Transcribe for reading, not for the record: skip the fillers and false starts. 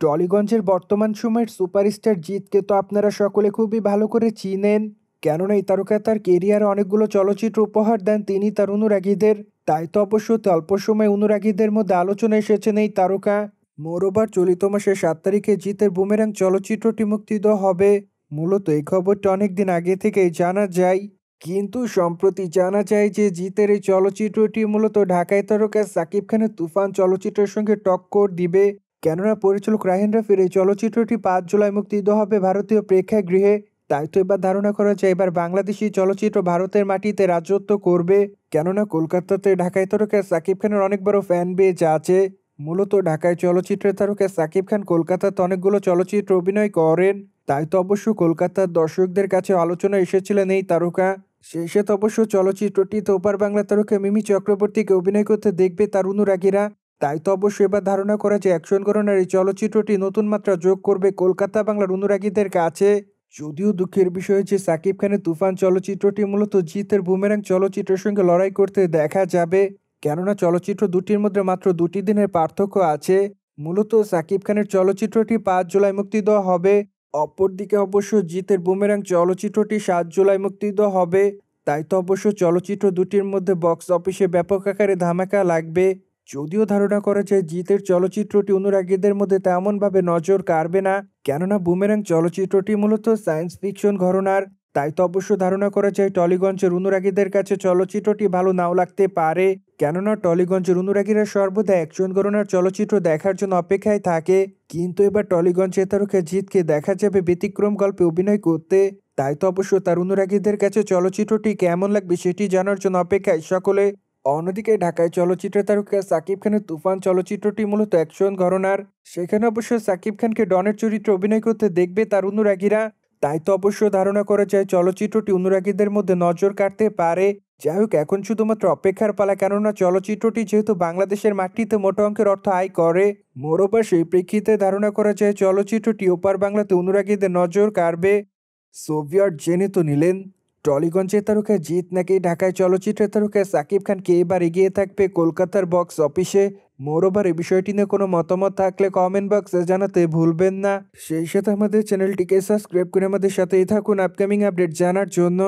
টলিগঞ্জের বর্তমান সময়ের সুপারস্টার জিতকে তো আপনারা সকলে খুবই ভালো করে চিনেন। কেননা এই তারকা তার কেরিয়ারে অনেকগুলো চলচ্চিত্র উপহার দেন তিনি তার অনুরাগীদের। তাই তো অবশ্য অল্প সময় অনুরাগীদের মধ্যে আলোচনা এসেছেন এই তারকা। মোরওভার চলিত মাসের 7 তারিখে জিতের বুমেরাং চলচ্চিত্রটি মুক্তি দেওয়া হবে। মূলত এই খবরটা অনেকদিন আগে থেকেই জানা যায়, কিন্তু সম্প্রতি জানা যায় যে জিতের এই চলচ্চিত্রটি মূলত ঢাকাই তারকা সাকিব খানের তুফান চলচ্চিত্রের সঙ্গে টক্কর দিবে। কেননা পরিচালক রায়হান রাফির এই চলচ্চিত্রটি 5 জুলাই মুক্তি দেওয়া হবে ভারতীয় প্রেক্ষাগৃহে। তাই তো এবার ধারণা করা যায় এবার বাংলাদেশি চলচ্চিত্র ভারতের মাটিতে রাজত্ব করবে। কেননা কলকাতাতে ঢাকাই তারকা সাকিব খানের অনেক বড় ফ্যান বেজ আছে। মূলত ঢাকায় চলচ্চিত্রের তারকা সাকিব খান কলকাতাতে অনেকগুলো চলচ্চিত্র অভিনয় করেন। তাই তো অবশ্য কলকাতার দর্শকদের কাছে আলোচনা এসেছিলেন এই তারকা। সেই সাথে অবশ্য চলচ্চিত্রটিতে ওপার বাংলা তারকা মিমি চক্রবর্তীকে অভিনয় করতে দেখবে তার অনুরাগীরা। তাই তো অবশ্য এবার ধারণা করা যে অ্যাকশন গড়নের এই চলচ্চিত্রটি নতুন মাত্রা যোগ করবে কলকাতা বাংলার অনুরাগীদের কাছে। যদিও দুঃখের বিষয় যে সাকিব খানের তুফান চলচ্চিত্রটি মূলত জিতের বুমেরাং চলচ্চিত্রের সঙ্গে লড়াই করতে দেখা যাবে। কেননা চলচ্চিত্র দুটির মধ্যে মাত্র 2টি দিনের পার্থক্য আছে। মূলত সাকিব খানের চলচ্চিত্রটি 5 জুলাই মুক্তি দেওয়া হবে। অপরদিকে অবশ্য জিতের বুমেরাং চলচ্চিত্রটি 7 জুলাই মুক্তি দেওয়া হবে। তাই তো অবশ্য চলচ্চিত্র দুটির মধ্যে বক্স অফিসে ব্যাপক আকারে ধামাকা লাগবে। যদিও ধারণা করা যায় জিতের চলচ্চিত্রটি অনুরাগীদের মধ্যে তেমনভাবে নজর কাড়বে না। কেননা বুমেরাং চলচ্চিত্রটি মূলত সায়েন্স ফিকশন ঘরানার। তাই তো অবশ্য ধারণা করা যায় টলিগঞ্জের অনুরাগীদের কাছে চলচ্চিত্রটি ভালো নাও লাগতে পারে। কেননা টলিগঞ্জের অনুরাগীরা সর্বদা অ্যাকশন ঘরানার চলচ্চিত্র দেখার জন্য অপেক্ষায় থাকে। কিন্তু এবার টলিগঞ্জের তারকা জিতকে দেখা যাবে ব্যতিক্রম গল্পে অভিনয় করতে। তাই তো অবশ্য তার অনুরাগীদের কাছে চলচ্চিত্রটি কেমন লাগবে সেটি জানার জন্য অপেক্ষায় সকলে। অন্যদিকে ঢাকায় চলচ্চিত্রের তারকা সাকিব খানের তুফান চলচ্চিত্রটি মূলত অ্যাকশন ঘরানার। সেখানে অবশ্য সাকিব খানকে ডনের চরিত্রে অভিনয় করতে দেখবে তার অনুরাগীরা। তাই তো অবশ্য ধারণা করা যায় চলচ্চিত্রটি অনুরাগীদের মধ্যে নজর কাড়তে পারে। যাই হোক, এখন শুধুমাত্র অপেক্ষার পালা। কেননা চলচ্চিত্রটি যেহেতু বাংলাদেশের মাটিতে মোটা অঙ্কের অর্থ আয় করে, মোরওভার সেই প্রেক্ষিতে ধারণা করা যায় চলচ্চিত্রটি ওপার বাংলাতে অনুরাগীদের নজর কাড়বে। সোভিয়েট জেনে তো নিলেন, টলিগঞ্জের তারকা জিৎ নাকি ঢাকায় চলচ্চিত্রের তারকা সাকিব খানকে এবার এগিয়ে থাকবে কলকাতার বক্স অফিসে। মোরওভার এই বিষয়টি নিয়ে কোনো মতামত থাকলে কমেন্ট বক্সে জানাতে ভুলবেন না। সেই সাথে আমাদের চ্যানেলটিকে সাবস্ক্রাইব করে আমাদের সাথেই থাকুন আপকামিং আপডেট জানার জন্য।